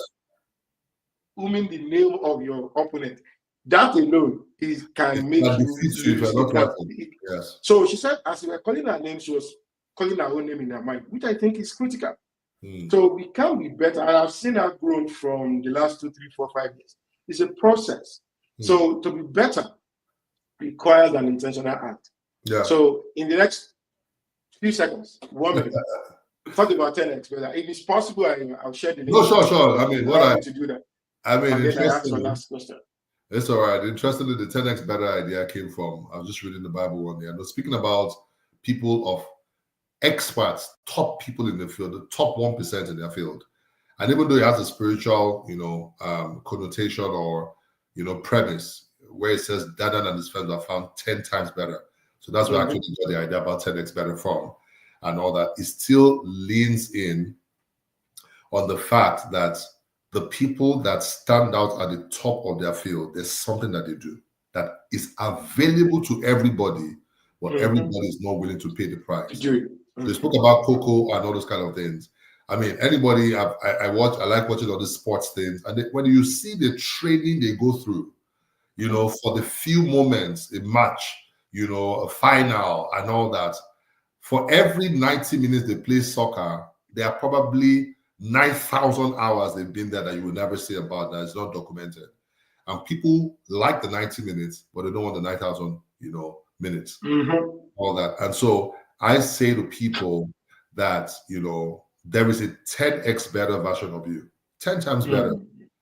booming the name of your opponent. That alone can make you lose. So she said, as we were calling her name, she was calling her own name in her mind, which I think is critical. So we can be better. And I've seen her grown from the last 2, 3, 4, 5 years. It's a process. So to be better requires an intentional act. So in the next few seconds, 1 minute, talk about 10x better. If it's possible, I'll share the link.
No, sure. I mean,
to do that.
I mean,
And then I ask my
interestingly,
last question.
it's all right. Interestingly, the 10x better idea came from, I was just reading the Bible one day, and I was speaking about people of experts, top people in the field, the top 1% in their field. And even though it has a spiritual, connotation or, premise, where it says Dadan and his friends are found 10 times better. So that's where actually got the idea about 10x better from and all that. It still leans in on the fact that the people that stand out at the top of their field, there's something that they do that is available to everybody, but everybody is not willing to pay the price. They spoke about Coco and all those kind of things. I mean, anybody, I like watching all these sports things. And when you see the training they go through, for the few moments, a match, a final and all that, for every 90 minutes they play soccer, there are probably 9,000 hours they've been there that you will never see about that. It's not documented. And people like the 90 minutes, but they don't want the 9,000, minutes, all that. And so I say to people that, there is a 10x better version of you, 10 times better,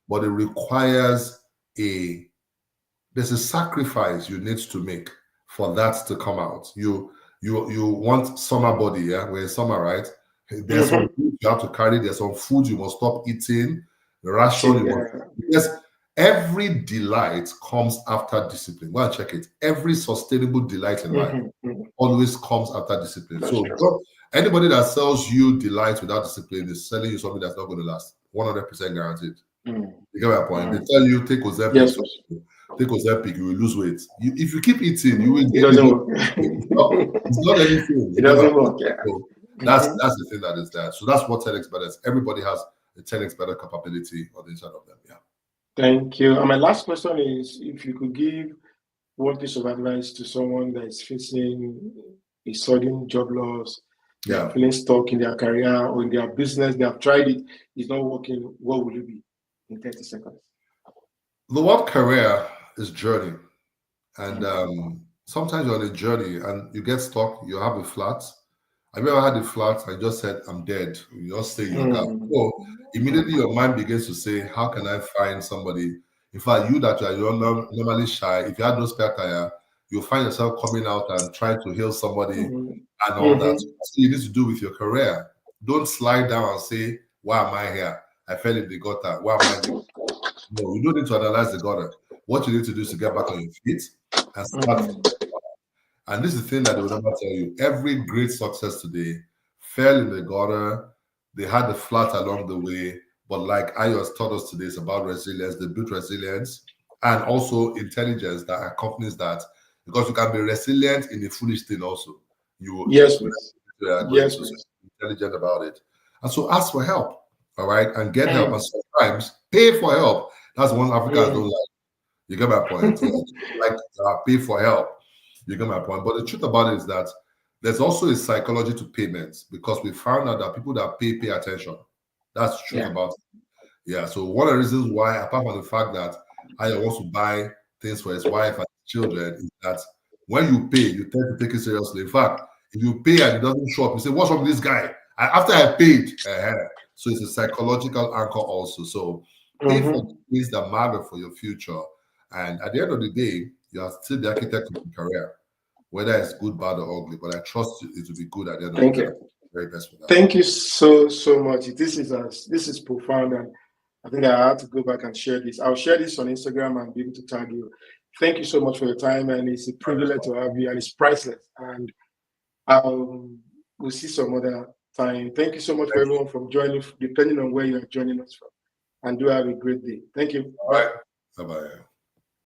but it requires there's a sacrifice you need to make for that to come out. You want summer body, yeah? We're in summer, right? There's some food you have to carry. There's some food you must stop eating. The ration yes, every delight comes after discipline. Go and check it. Every sustainable delight in life always comes after discipline. So anybody that sells you delight without discipline is selling you something that's not going to last. 100% guaranteed. You get my point? They tell you take Ozempic. Take Ozempic, you will lose weight. If you keep eating, you will get it. It's not anything.
It doesn't work. Yeah.
So that's the thing that is there. So that's what 10x better is. Everybody has a 10x better capability on the inside of them. Yeah.
Thank you. And my last question is, if you could give one piece of advice to someone that is facing a sudden job loss, feeling stuck in their career or in their business, they have tried it, it's not working, what would it be in 30 seconds?
The word career is journey. And sometimes you're on a journey and you get stuck, you have a flat. Have you ever had a flat? I just said, I'm dead. You just stay in your car. So immediately your mind begins to say, how can I find somebody? In fact, you that you're normally shy, if you had no spare tire, you'll find yourself coming out and trying to heal somebody and all that. So that's what you need to do with your career. Don't slide down and say, why am I here? I fell in the gutter. Why am I here? No, you don't need to analyze the gutter. What you need to do is to get back on your feet and start. And this is the thing that they will never tell you. Every great success today fell in the gutter. They had the flat along the way. But like Ayos taught us today, it's about resilience. They built resilience and also intelligence that accompanies that. Because you can be resilient in a foolish thing also. Yes, intelligent about it. And so ask for help. All right. And get help. And sometimes pay for help. That's one Africans don't like. You get my point? Pay for help. You get my point. But the truth about it is that there's also a psychology to payments because we found out that people that pay attention. That's the truth about it. Yeah. So one of the reasons why, apart from the fact that Aya wants to buy things for his wife and children, is that when you pay, you tend to take it seriously. In fact, if you pay and it doesn't show up, you say, what's wrong with this guy? After I paid. So it's a psychological anchor also. So pay for things that matter for your future. And at the end of the day, you are still the architect of your career, whether it's good, bad, or ugly. But I trust it to be good at the end of the day. Very best for that.
Thank you so much. This is profound, and I think I have to go back and share this. I'll share this on Instagram and be able to tag you. Thank you so much for your time, and it's a privilege to have you, and it's priceless. And we'll see some other time. Thank you so much for everyone from joining, depending on where you are joining us from. And do have a great day. Thank you.
All right. Bye-bye.